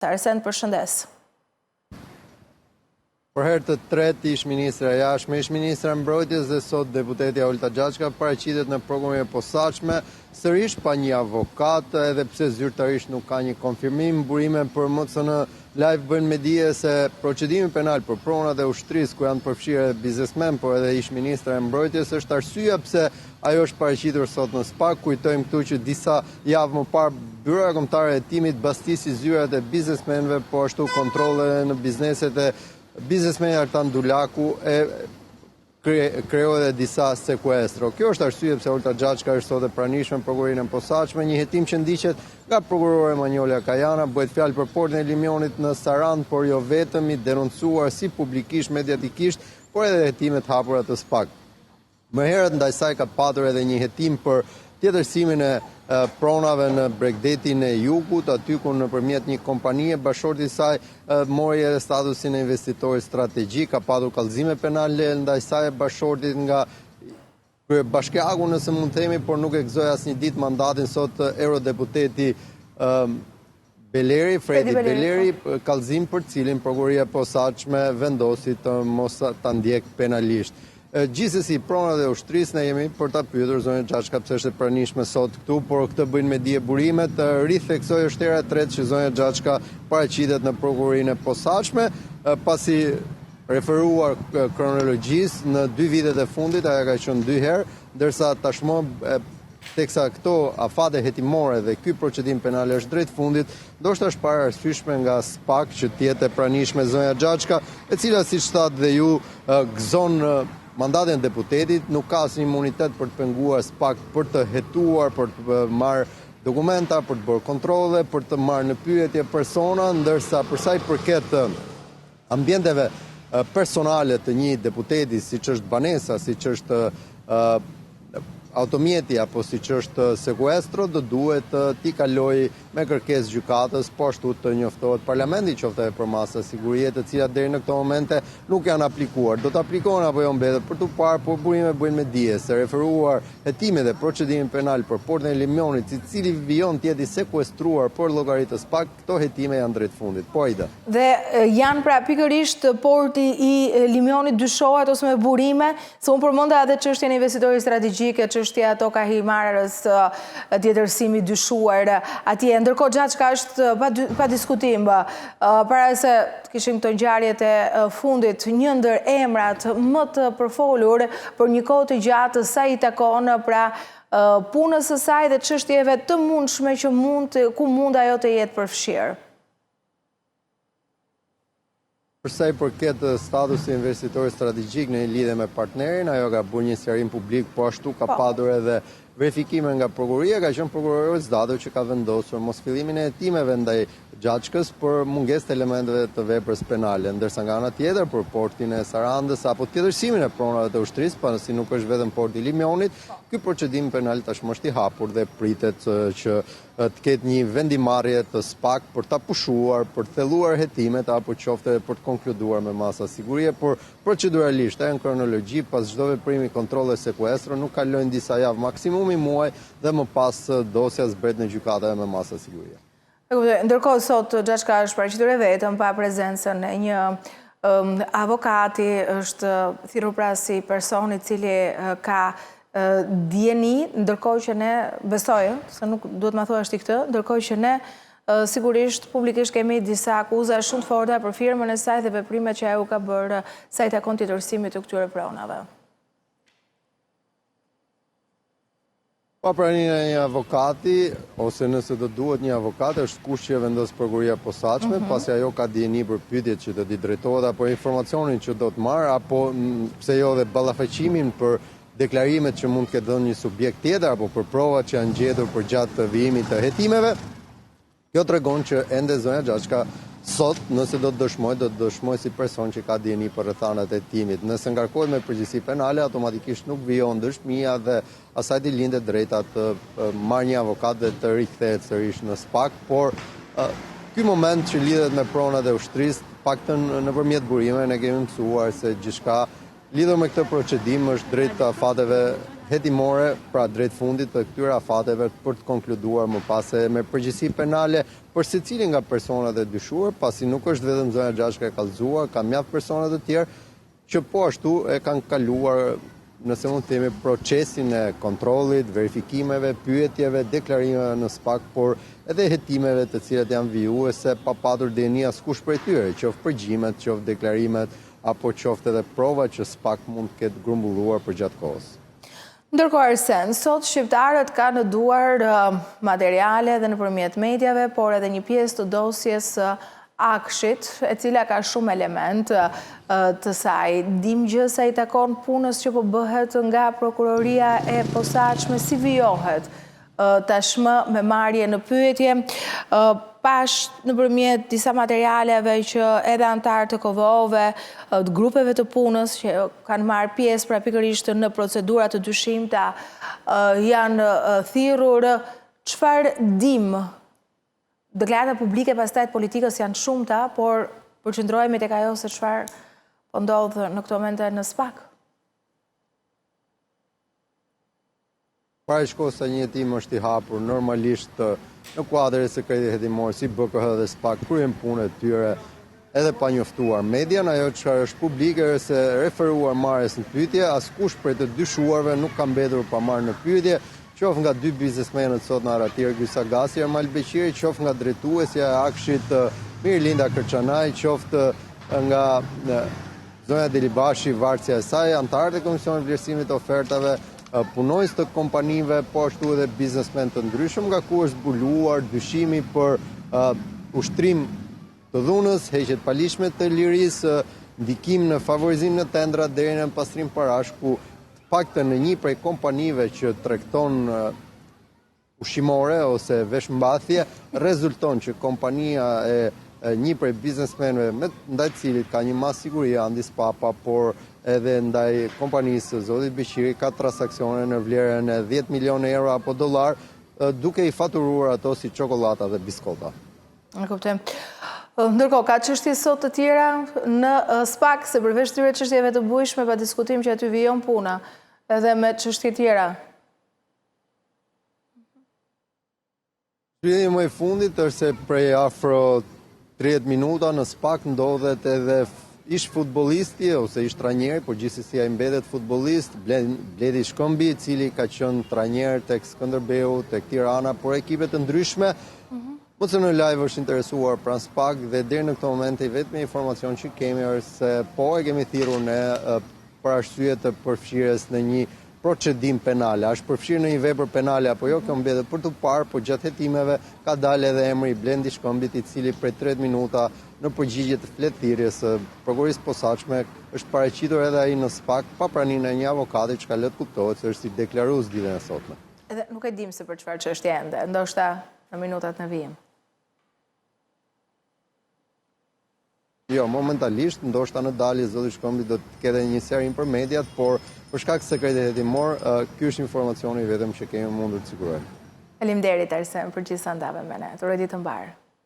Arsen, përshëndes. Për herë të tretë ish ministra e jashtme, ish ministra e mbrojtjes dhe sot deputetja Olta Gjaçka paraqitet në programin e posaçme, sërish pa një avokat, edhe pse zyrtarisht nuk ka një konfirmim. Burime për MCN Live bën me dije se procedimi penal për pronat e ushtrisë ku janë përfshirë biznesmen, por edhe ish ministra e mbrojtjes është arsyeja pse ajo është paraqitur sot në SPAK. Kujtojmë këtu që disa javë më parë Byroja Kombëtare e Hetimit bastisi zyrat e biznesmenëve, po ashtu kontrolle në bizneset e biznesmeni Artan Dulaku kreu edhe disa sekuestro. Kjo është arsye pse Olta Gjaçka është sot e pranishme në prokurorin e posaçme, një hetim që ndiqet nga prokurore Manjola Kajana. Bëhet fjalë për portin e Limionit në Sarand, por jo vetëm, i denoncuar si publikisht, mediatikisht, por edhe hetimet hapura të SPAK. Më herët ndaj saj ka patur edhe një hetim për tjetërsimin e pronave në Bregdetin e Jugut, aty ku nëpërmjet një kompanie bashkëshorti i saj mori edhe statusin e investitorit strategjik, ka patur kallëzime penale ndaj saj bashkëshortit nga bashkiaku, nëse mund të themi, por nuk e gëzoi asnjë ditë mandatin sot eurodeputeti Beleri, Fredi Beleri, kallëzim për cilin prokuroria e posaçme vendosi të mos ta ndjek penalisht. Gjithsesi, pronat e ushtrisë ne jemi për ta pyetur zonën Gjaçka pse është e pranishme sot këtu, por këtë bëjnë me dije burimet. Ritheksoi është hera e tretë që zonja Gjaçka paraqitet në prokurorinë e posaçme, pasi referuar kronologjisë në 2 vitet e fundit, ajo ka qenë 2 herë, ndërsa tashmë teksa këto afate hetimore dhe ky procedim penal është drejt fundit, ndoshta është para arsyeshme nga SPAK që të jetë e pranishme zonja Gjaçka, e cila siç thatë dhe ju gëzon mandatin e deputetit, nuk ka asnjë imunitet për të penguar SPAK për të hetuar, për të marrë dokumenta, për të bërë kontrolle, për të marrë në pyetje persona, ndërsa për sa i përket ambienteve personale të një deputeti, siç është banesa, siç është automjeti apo siç është sekuestro, do duhet t'i kaloj me kërkesë gjykatës, po ashtu të njoftohet parlamenti, qoftë edhe për masa sigurie, të cilat deri në këto momente nuk janë aplikuar. Do të aplikohen apo jo mbetet për të parë, por burime bëjnë me dije se referuar hetimet dhe procedimin penal për portin e Limionit, i cili vijon të jetë i sekuestruar për llogaritë të SPAK, këto hetime janë drejt fundit. Po Aida. Dhe janë pra pikërisht porti i Limionit dyshohet ose me burime, se unë përmenda edhe çështjen e investitorit strategjik, çështja ato ka himarës tjetërsimi dyshuar atje. Ndërkohë Gjaçka është pa diskutim, para se kishim këto ngjarjet e fundit, një ndër emrat më të përfolur për një kohë të gjatë sa i takon pra punës së saj dhe çështjeve të mundshme që ku mund ajo të jetë përfshirë. Përsa i përket statusi investitorit strategjik në lidhje me partnerin, ajo ka bërë një sqarim publik, po ashtu ka padur edhe verifikime nga prokuroria, ka qenë prokurori Zdato që ka vendosur mos fillimin e hetimeve ndaj Gjaçkës për mungesë të elementeve të veprës penale, ndërsa nga ana tjetër për portin e Sarandës apo tjetërsimin e pronave të ushtrisë, pasi nuk është vetëm porti i Limionit, ky procedim penal tashmë është i hapur dhe pritet që të ketë një vendimarrje të SPAK për ta pushuar, për të thelluar hetimet apo qoftë për të konkluduar me masa sigurie, por proceduralisht në kronologji pas çdo veprimi kontrolle sekuestro nuk kalojnë disa javë, maksimumi muaj dhe më pas dosja zbret në gjykatë me masa sigurie. Ndërkohë sot Gjaçka është paraqitur e vetëm pa prezencën e një avokati, është thirrur pra si person i cili ka dieni, ndërkohë që ne besojmë, se nuk duhet ma thuash ti këtë, ndërkohë që ne sigurisht publikisht kemi disa akuza shumë të forta për firmën e saj dhe veprimet që ajo ka bërë sa i takon tjetërsimit të këtyre pronave. Pa praninë e një avokati, ose nëse do duhet një avokat, është kush që vendos prokuroria e posaçme, pasi ajo ka dieni për pyetjet që do t'i drejtohet, apo informacionin që do të marrë, apo pse jo dhe ballafaqimin për deklarimet që mund të ketë dhënë një subjekt tjetër, apo për provat që janë gjetur përgjatë të vijimit të hetimeve. Kjo tregon që ende zonja Gjaçka sot, nëse do të dëshmoj si person që ka dieni për rrethanat e hetimit. Nëse ngarkohet me përgjegjësi penale, automatikisht nuk vijon dëshmia dhe asaj i lindet drejta të marrë një avokat dhe të rikthehet sërish në SPAK, por ky moment që lidhet me pronat e ushtrisë, paktën nëpërmjet burimeve ne kemi mësuar se gjithçka lidhur me këtë procedim është drejt afateve hetimore, pra drejt fundit të këtyre afateve për të konkluduar më pas me përgjegjësi penale për secilin nga personat e dyshuar, pasi nuk është vetëm zonja Gjashka e kallëzuar, ka mjaft persona të tjerë që po ashtu e kanë kaluar, nëse mund të themi, procesin e kontrollit, verifikimeve, pyetjeve, deklarimeve në SPAK, por edhe hetimeve të cilat janë vijuese pa patur deni askush prej tyre, qoftë përgjimet, qoftë deklarimet, apo qoftë edhe prova që SPAK mund të ketë grumbulluar për gjatë kohës. Ndërkohë Arsen, sot shqiptarët kanë në duar materiale dhe nëpërmjet mediave, por edhe një pjesë të dosjes Akshit, e cila ka shumë element të saj. Dim gjë sa i takon punës që po bëhet nga prokuroria e posaçme, si vijohet tashmë me marrje në pyetje, pash nëpërmjet disa materialeve që edhe antarë të KOVO-ve, të grupeve të punës që kanë marrë pjesë pra pikërisht në procedurat të dyshimta janë thirrur. Çfarë dim? Deklarata publike pastaj të politikës janë shumëta, por përqendrohemi tek ajo se çfarë po ndodh në këto momente në SPAK. Para shkollës sa një hetim është i hapur normalisht në kuadër e sekretit hetimor si BKH dhe SPAK kryen punët e tyre edhe pa njoftuar median, ajo çfarë është publike se referuar marrjes në pyetje, askush prej të dyshuarve nuk ka mbetur pa marrë në pyetje, qoftë nga dy biznesmenët sot në Aratir Gysagasi, Ermal Beqiri, qoftë nga drejtuesja e Akshit Mirlinda Kërçanaj, qoftë nga zonja Delibashi, varësia e saj, antarët e Komisionit Vlerësimit të Ofertave, punojës të kompanive, po ashtu edhe biznesmen të ndryshëm, nga ku është zbuluar dyshimi për ushtrim të dhunës, heqjet palishme të lirisë, ndikim në favorizim në tendra deri në pastrim parash, ku paktën në një prej kompanive që tregton ushqimore ose veshmbathje, rezulton që kompania e një prej biznesmenëve ndaj cilit ka një mas siguri Andis Papa, por edhe ndaj kompanisë Zotit Beqiri ka transaksione në vlerën e 10 milionë euro apo dollar, duke i faturuar ato si çokolata dhe biskota. E kuptoj. Ndërkohë, ka çështje sot të tjera në SPAK, se përveç këtyre çështjeve të bujshme, pa diskutim që aty vijon puna, edhe me çështje tjera. Shpjegimi më i fundit është se prej afro 30 minuta në SPAK ndodhet edhe ish futbollisti ose ish trajneri, por gjithsesi ai mbetet futbollist, Bledi Shkëmbi, i cili ka qenë trajner tek Skënderbeu, tek Tirana, por ekipe të ndryshme. Mos në live është interesuar pranë SPAK dhe deri në këtë moment i vetmi informacion që kemi është se po e kemi thirrur ne për arsye të përfshirjes në një procedim penale. A është përfshirë në një vepër penale apo jo, kjo mbetet për të parë, por gjatë hetimeve ka dalë edhe emri i Blendi Shkëmbit, i cili prej 30 minuta në përgjigje të fletëthirrjes së prokurorisë posaçme është paraqitur edhe ai në SPAK pa praninë e një avokati, që ka lë të kuptohet se është i deklaruar ditën e sotme. Edhe nuk e dim se për çfarë çështje ende, ndoshta në minutat në vijim. Jo, momentalisht, ndoshta në dalje Zoti Shkëmbi do të ketë një serim për mediat, por për shkak të sekretit hetimor, ky është informacioni vetëm që kemi mundur të sigurojmë. Faleminderit Arsen për gjithë sa ndave me ne. Uroj ditë të mbarë.